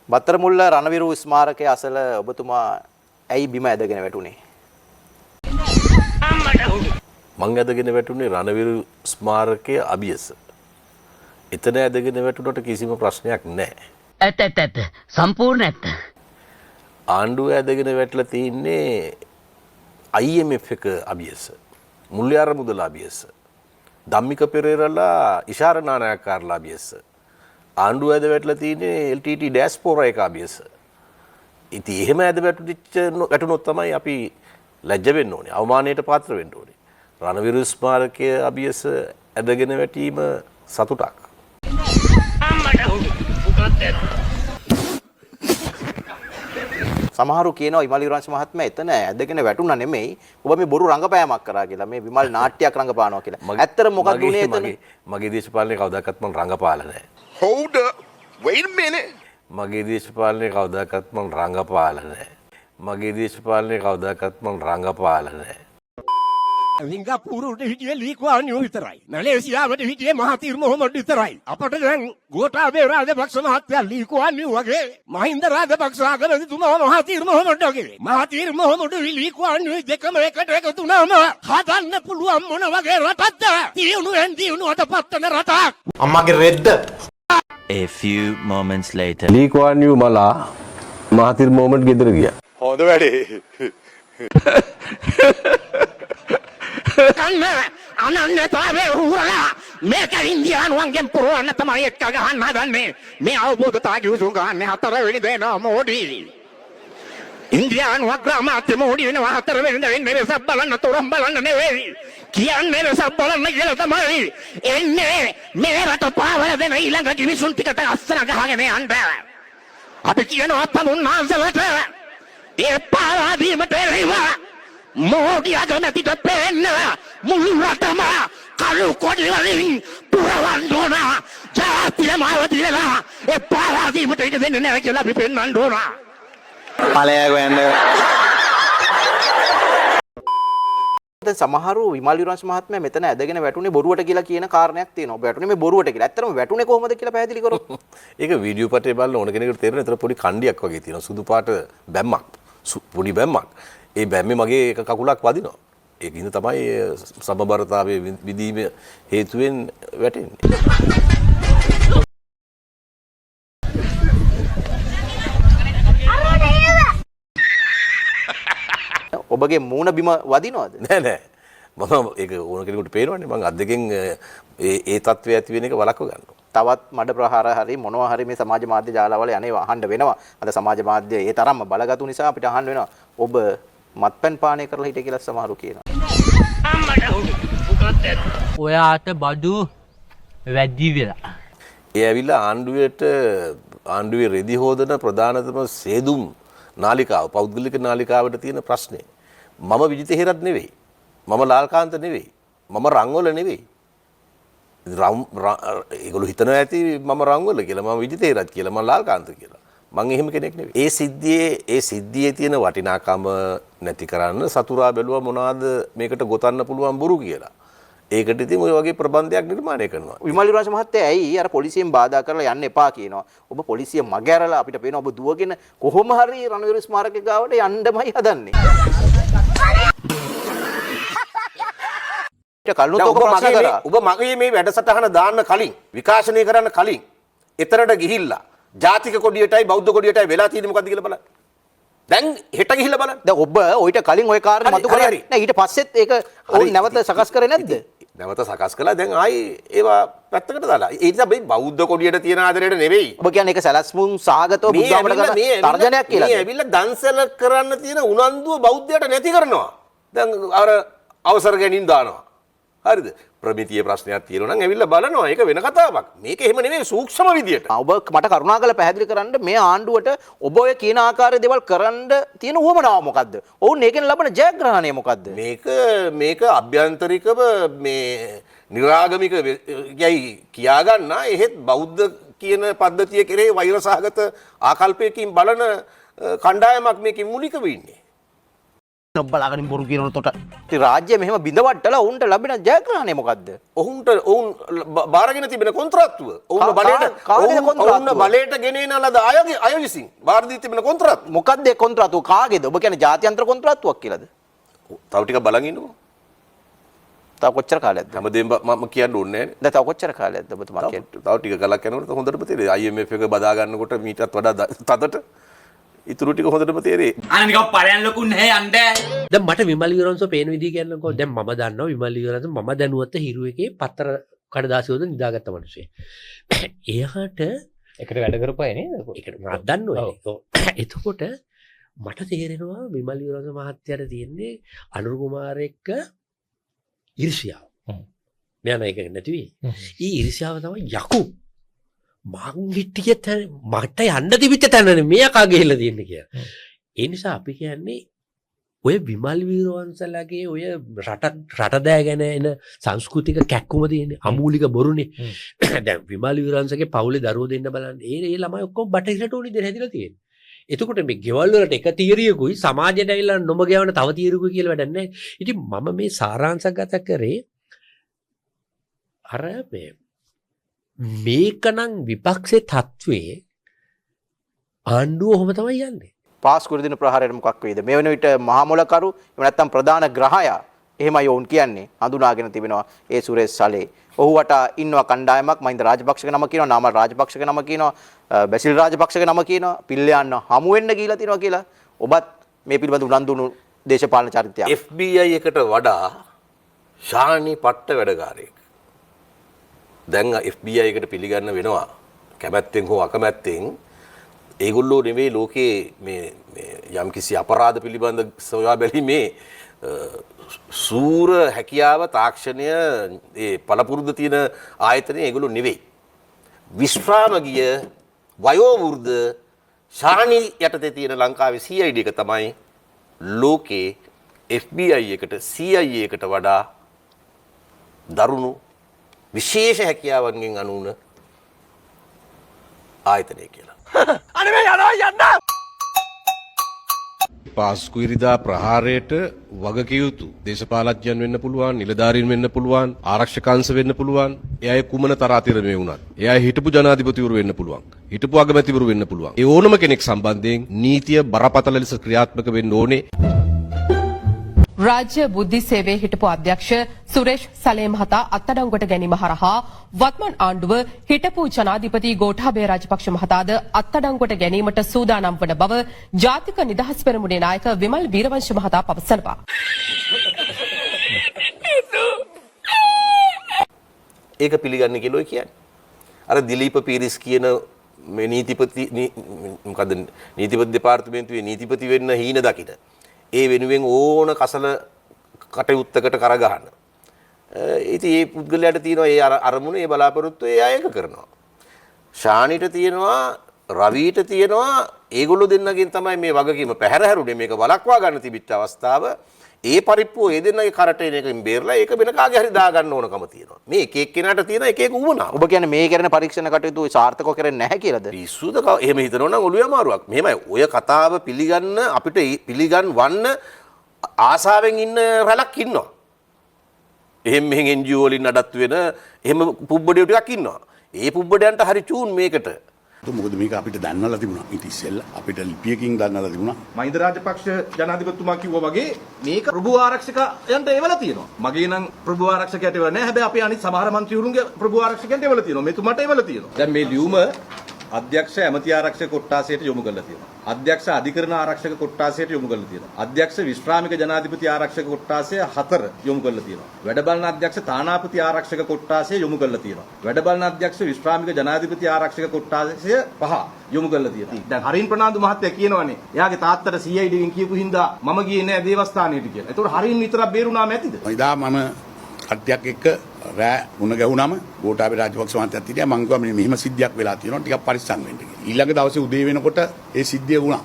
බත්තරමුල්ල රණවිරු ස්මාරකයේ අසල ඔබතුමා ඇයි බිම ඇදගෙන වැටුනේ? මං ඇදගෙන වැටුනේ රණවිරු ස්මාරකයේ අභියස. එතන ඇදගෙන වැටුනට කිසිම ප්‍රශ්නයක් නැහැ. ඇත්ත සම්පූර්ණ ඇත්ත. ආණ්ඩුව ඇදගෙන වැටලා තින්නේ IMF එක අභියස. මුල්‍ය අරමුදල අභියස. ධම්මික පෙරේරලා ඉෂාර නානායක්කාරලා අභියස. ආණ්ඩුව ඇද වැටලා තින්නේ LTT ඩෑස්පෝරා එක අභියස. ඉතින් එහෙම ඇද වැටුනොත් තමයි අපි ලැජ්ජ වෙන්න ඕනේ. අවමානයට පාත්‍ර වෙන්න ඕනේ. රණවිරු ස්මාරකයේ අභියස ඇදගෙන වැටීම සතුටක්. සමහරු කියනවා විමල් විරංශ මහත්මයා එතන ඇදගෙන වැටුණා නෙමෙයි ඔබ මේ බොරු රංගපෑමක් කරා කියලා මේ විමල් නාට්‍යයක් රංගපානවා කියලා. ඇත්තට මොකක්ද උනේ එතන? මගේ දේශපාලනේ කවදාකවත් මම රංගපාලා නැහැ. Hold up. Wait a minute. මගේ දේශපාලනේ කවදාකවත් මම රංගපාලා නැහැ. මගේ දේශපාලනේ කවදාකවත් මම රංගපාලා නැහැ. සිංගප්පූරුවට හිටියේ ලී කුවාන් යෝ විතරයි. මැලේසියාවට හිටියේ මහතිර් මොහොමඩ් විතරයි. අපට දැන් ගෝඨාභය රාජපක්ෂ මහත්තයා ලී කුවාන් යෝ වගේ මහින්ද රාජපක්ෂ අගමැතිතුමා මහතිර් මොහොමඩ් වගේ. මහතිර් මොහොමඩ් ලී කුවාන් යෝ දෙකම එකට එකතු වුණාම හදන්න පුළුවන් මොන වගේ රටක්ද? දියුණුවෙන් දියුණුවට පත්වන රටක්. අම්මාගේ රෙද්ද. A few moments later. ලී කුවාන් යෝ මලා මහතිර් මොහොමඩ් ගෙදර ගියා. හොඳ වැඩේ. අනන්‍යතාවයේ උරලා මේක ඉන්දියානුවන්ගෙන් පුරවන්න තමයි එක්ක ගහන්න හදන්නේ. මේ අවබෝධතාවය උසු ගන්න හතරවෙනි දෙනා මොඩි. ඉන්දියානු අග්‍රාමාත්‍ය මොඩි වෙනවා හතරවෙනි දෙන්නේ වෙසක් බලන්න තොරම් බලන්න නෙවෙයි. කියන්නේ වෙසක් බලන්න කියලා තමයි. එන්නේ මේ රට පාවල දෙන ඊළඟ කිවිසුන් ටිකට අස්සන ගහගෙන යන්න. අපි කියනවා තමුන්නාන්සලට ඒ පාවා දීමට එරෙහිවා මෝඩි අගමැතිට පෙන්න මුළු රටම කළු කොඩි වලින් පුරවන්න ඕන. ජාතිය මාවති වෙලා ඒ පාවා දීමට ඉඩ දෙන්නේ නැහැ කියලා අපි පෙන්වන්න ඕන. ඵලයක් වෙන්න. දැන් සමහරු විමල් විරංශ මහත්මයා මෙතන ඇදගෙන වැටුනේ බොරුවට කියලා කියන කාරණයක් තියෙනවා. ඔබ වැටුනේ මේ බොරුවට කියලා. ඇත්තටම වැටුනේ කොහොමද කියලා පැහැදිලි කරොත්. ඒක වීඩියෝ පටේ බලන ඕන කෙනෙකුට තේරෙන. ඒතර පොඩි කණ්ඩියක් වගේ තියෙනවා. සුදු පාට බැම්මක්. පොඩි බැම්මක්. ඒ බැම්මේ මගේ එක කකුලක් වදිනවා. ඒකින්ද තමයි සමබරතාවයේ විදීම හේතුවෙන් වැටෙන්නේ. ඔබගේ මූණ බිම වදිනවද? නෑ. මම ඒක ඕන කෙනෙකුට පේනවනේ. මම අත් දෙකෙන් ඒ තත්ත්වය ඇති වෙන එක වළක්ව ගන්නවා. තවත් මඩ ප්‍රහාර හරි මොනවා හරි මේ සමාජ මාධ්‍ය ජාලවල යන්නේ අහන්න වෙනවා. අද සමාජ මාධ්‍ය ඒ තරම්ම බලගතු නිසා අපිට අහන්න වෙනවා. ඔබ මත්පැන් පානය කරලා හිටිය කියලා සමහරු කියනවා. ඔයාට බඩු වැඩි වෙලා. ඒ ඇවිල්ලා ආණ්ඩුවේ රෙදි හොදන ප්‍රධානතම සේදුම් නාලිකාව පෞද්ගලික නාලිකාවට තියෙන ප්‍රශ්නේ. මම විජිත හේරත් නෙවෙයි. මම ලාල්කාන්ත නෙවෙයි. මම රංගවල නෙවෙයි. ඒගොල්ලෝ හිතනවා ඇති මම රංගවල කියලා. මම විජිත හේරත් කියලා. මම ලාල්කාන්ත කියලා. මං එහෙම කෙනෙක් නෙවෙයි. ඒ සිද්ධියේ තියෙන වටිනාකම නැති කරන්න සතුරා බැලුවා මොනවාද මේකට ගොතන්න පුළුවන් බොරු කියලා. ඒකට ඉතින් ඔය වගේ ප්‍රබන්ධයක් නිර්මාණය කරනවා. විමල් විරංශ මහත්තයා ඇයි අර පොලිසියෙන් බාධා කරලා යන්න එපා කියනවා. ඔබ පොලිසිය මග ඇරලා අපිට පේනවා ඔබ දුවගෙන කොහොම හරි රණවිරු ස්මාරකේ ගාවට යන්නමයි හදන්නේ. ඔබ මගේ මේ වැඩසටහන දාන්න කලින් විකාශනය කරන්න කලින් එතරට ගිහිල්ලා ජාතික කොඩියටයි බෞද්ධ කොඩියටයි වෙලා තියෙන්නේ මොකද්ද කියලා බලන්න. දැන් හෙට ගිහිල්ලා බලන්න. දැන් ඔබ ඔයිට කලින් ওই කාර්ය මතු කරලා නෑ ඊට පස්සෙත් ඒක ඕන් නැවත සකස් කරේ නැද්ද? නැවත සකස් කළා දැන් ආයි ඒවා පැත්තකට දාලා. ඒ නිසා මේ බෞද්ධ කොඩියට තියෙන ආදරයට නෙවෙයි. ඔබ කියන්නේ ඒක සැලැස්මුම් සාගතව බුද්ධාගමට කරන තර්ජනයක් කියලා. මේ ඇවිල්ලා දන්සල කරන්න තියෙන උනන්දුව බෞද්ධයට නැති කරනවා. දැන් අර අවසර ගැනීම දානවා. හරිද? ප්‍රමිතිය ප්‍රශ්නයක් තියෙනවා නම් ඇවිල්ලා බලනවා. ඒක වෙන කතාවක්. මේක එහෙම නෙමෙයි සූක්ෂම විදියට. ඔබ මට කරුණාකරලා පැහැදිලි කරන්න මේ ආණ්ඩුවට ඔබ ඔය කියන ආකාරයේ දේවල් කරන්න තියෙන උවමනාව මොකද්ද? ඔවුන් ඒකෙන් ලබන ජයග්‍රහණය මොකද්ද? මේක අභ්‍යන්තරිකව මේ නිරාගමික යයි කියා ගන්න එහෙත් බෞද්ධ කියන පද්ධතිය කෙරෙහි වෛරසහගත ආකල්පයකින් බලන කණ්ඩායමක් මේකේ මූලිකව ඉන්නේ. බලාගෙන බොරු කියනකොට ඉතින් රාජ්‍ය මෙහෙම බිඳවට්ටලා උන්ට ලැබෙන ජයග්‍රහණය මොකද්ද? ඔවුන් බාරගෙන තිබෙන කොන්ත්‍රාත්තුව ඔවුන් බලයට ගෙනෙන ලද අය විසින් බාර දී තිබෙන කොන්ත්‍රාත්තුව මොකද්ද ඒ කොන්ත්‍රාත්තුව කාගේද? ඔබ කියන්නේ ජාත්‍යන්තර කොන්ත්‍රාත්තුවක් කියලාද? තව ටිකක් බලන් ඉන්නකෝ. තව කොච්චර කාලයක්ද? හැමදේම මම කියන්න ඕනේ නැහැ. දැන් තව කොච්චර කාලයක්ද ඔබතුමා කියන්නේ? තව ටික කලක් යනකොට හොඳටම තේරෙයි. IMF එක බදා ගන්නකොට මීටත් වඩා තදට ඉතුරු ටික හොඳටම තේරෙයි. අනේ නිකන් පරයන් ලොකු නැහැ යන්න. දැන් මට විමල් විරන්සෝ පේන විදිහ කියන්නකෝ. දැන් මම දන්නවා විමල් විරන්සෝ මම දැනුවත් හිරු එකේ පතර කඩදාසියෝද නිදාගත්ත මිනිස්සේ. එයාට එකට වැඩ කරපුවා නේද? ඒකට මම දන්නවා. එතකොට මට තේරෙනවා විමල් විරන්සෝ මහත්තයාට තියෙන්නේ අනුර කුමාර එක්ක ඊර්ෂ්‍යාව. මෙයා නේක නැති වෙයි. ඊ ඊර්ෂ්‍යාව තමයි යකු. මං හිටිය තැන මට යන්න තිබිච්ච තැනනේ මෙයා ගිහිල්ලා තියෙන්නේ කියලා. ඒ නිසා අපි කියන්නේ ඔය විමල් වීරවංශලාගේ ඔය රට දෑගෙන එන සංස්කෘතික කැක්කුම තියෙන්නේ අමූලික බොරුනේ. දැන් විමල් වීරවංශගේ පවුලේ දරුවෝ දෙන්න බලන්න. ඒ ළමයි ඔක්කොම බටහිරට උනේ දෙන හැදිලා තියෙන්නේ. එතකොට මේ ගෙවල් වලට එක තීරියකුයි සමාජයට ඇවිල්ලා නොම ගෙවන තව තීරියකුයි කියලා වැඩක් නැහැ. ඉතින් මම මේ සාරාංශගත කරේ අර මේකනම් විපක්ෂේ තත්වයේ ආණ්ඩුව ඔහොම තමයි යන්නේ. පාස්කුරු දින ප්‍රහාරයට මොකක් වෙයිද? මේ වෙන විට මහා මොලකරු එහෙම නැත්නම් ප්‍රධාන ග්‍රහයා එහෙමයි ඔවුන් කියන්නේ හඳුනාගෙන තිබෙනවා ඒ සුරේෂ් සලේ. ඔහු වටා ඉන්නවා කණ්ඩායමක් මහින්ද රාජපක්ෂගේ නම කියනවා, නාමල් රාජපක්ෂගේ නම කියනවා, බැසිල් රාජපක්ෂගේ නම කියනවා, පිල්ලයන් හමු වෙන්න ගිහිලා තිනවා කියලා. ඔබත් මේ පිළිබඳ උනන්දුණු දේශපාලන චරිතයක්. FBI එකට වඩා ශානි පට්ට වැඩකාරයෙක්. දැන් FBI එකට පිළිගන්න වෙනවා කැමැත්තෙන් හෝ අකමැත්තෙන්. ඒගොල්ලෝ නෙවෙයි ලෝකේ මේ යම්කිසි අපරාධ පිළිබඳ සොයා බැලීමේ සූර හැකියාව තාක්ෂණය ඒ පළපුරුද්ද තියෙන ආයතනය ඒගොල්ලෝ නෙවෙයි. විශ්‍රාම ගිය වයෝවෘද්ධ ශානි යටතේ තියෙන ලංකාවේ CID එක තමයි ලෝකේ FBI එකට CIA එකට වඩා දරුණු විශේෂ හැකියාවන්ගෙන් අනුන ආයතනය කියලා. පාස්කු ඉරිදා ප්‍රහාරයට වගකියයුතු දේශපාලඥයන් වෙන්න පුළුවන්, නිලධාරීන් වෙන්න පුළුවන්, ආරක්ෂකංශ වෙන්න පුළුවන්. ඒ අය කුමන තරාතිරමේ වුණත්. ඒ අය හිටපු ජනාධිපතිවරු වෙන්න පුළුවන්. හිටපු අගමැතිවරු වෙන්න පුළුවන්. ඒ ඕනම කෙනෙක් සම්බන්ධයෙන් නීතිය බරපතල ලෙස ක්‍රියාත්මක වෙන්න ඕනේ. රාජ්‍ය බුද්ධි සේවයේ හිටපු අධ්‍යක්ෂ සුරේෂ් සලේ මහතා අත්අඩංගුවට ගැනීම හරහා වත්මන් ආණ්ඩුව හිටපු ජනාධිපති ගෝඨාභය රාජපක්ෂ මහතාද අත්අඩංගුවට ගැනීමට සූදානම් වන බව ජාතික නිදහස් පෙරමුණේ නායක විමල් වීරවංශ මහතා පවසනවා. ඒක පිළිගන්නේ කියලා ඔය කියන්නේ. අර දිලීප පීරිස් කියන මේ නීතිපති මොකද්ද නීතිපති දෙපාර්තමේන්තුවේ නීතිපති වෙන්න හීන දකින. ඒ වෙනුවෙන් ඕන කසල කටයුත්තකට කරගහන. ඉතින් මේ පුද්ගලයාට තියෙනවා ඒ අරමුණ ඒ බලාපොරොත්තු ඒ අය එක කරනවා. ශානිට තියෙනවා රවිට තියෙනවා ඒගොල්ලෝ දෙන්නගෙන් තමයි මේ වගකීම පැහැර හැරුනේ මේක වළක්වා ගන්න තිබිච්ච අවස්ථාව. ඒ පරිප්පුව ඒ දෙන්නගේ කරට එන එකකින් බේරලා ඒක වෙන කාගේ හරි දා ගන්න ඕනකම තියෙනවා. මේ එක එක්කෙනාට තියෙන එක එක උවමනා. ඔබ කියන්නේ මේ කරන පරීක්ෂණ කටයුතු සාර්ථකව කරන්නේ නැහැ කියලාද? පිස්සුද එහෙම හිතනවා නම් ඔළුවේ අමාරුවක්. මෙහෙමයි ඔය කතාව පිළිගන්න අපිට පිළිගන්වන්න ආසාවෙන් ඉන්න රැලක් ඉන්නවා. එහෙම මෙහෙන් NGO වලින් නඩත්තු වෙන එහෙම පුබ්බඩියෝ ටිකක් ඉන්නවා. ඒ පුබ්බඩයන්ට හරි චූන් මේකට. මොකද මේක අපිට දන්නලා තිබුණා. ඊට ඉස්සෙල්ලා අපිට ලිපියකින් දන්නලා තිබුණා. මහින්ද රාජපක්ෂ ජනාධිපතිතුමා කිව්වා වගේ මේක ප්‍රභු ආරක්ෂකයන්ට එවලා තියෙනවා. මගේ නම් ප්‍රභු ආරක්ෂකයට එවලා නැහැ. හැබැයි අපේ අනිත් සමහර മന്ത്രിවරුන්ගේ ප්‍රභු ආරක්ෂකයන්ට එවලා තියෙනවා. මෙතුමාට එවලා තියෙනවා. දැන් මේ ලියුම අධ්‍යක්ෂ ඇමති ආරක්ෂක කොට්ටාසයට යොමු කරලා තියෙනවා. අධ්‍යක්ෂ අධිකරණ ආරක්ෂක කොට්ටාසයට යොමු කරලා තියෙනවා. අධ්‍යක්ෂ විශ්‍රාමික ජනාධිපති ආරක්ෂක කොට්ටාසය 4 යොමු කරලා තියෙනවා. වැඩබලන අධ්‍යක්ෂ තානාපති ආරක්ෂක කොට්ටාසය යොමු කරලා තියෙනවා. වැඩබලන අධ්‍යක්ෂ විශ්‍රාමික ජනාධිපති ආරක්ෂක කොට්ටාසය 5 යොමු කරලා තියෙනවා. දැන් හරින් ප්‍රනාන්දු මහත්තයා කියනවානේ එයාගේ තාත්තට CID ගෙන් කියපු හින්දා මම ගියේ නෑ දේවස්ථානයට කියලා. ඒතකොට හරින් විතරක් බේරුණාම ඇතිද? ඉදා මම කට්ටියක් එක්ක රෑ මුණ ගැහුණාම ගෝඨාභය රාජපක්ෂ මහත්තයාත් හිටියා. මං කිව්වා මෙහෙම සිද්ධියක් වෙලා තියෙනවා ටිකක් පරිස්සම් වෙන්න කියලා. ඊළඟ දවසේ උදේ වෙනකොට ඒ සිද්ධිය වුණා.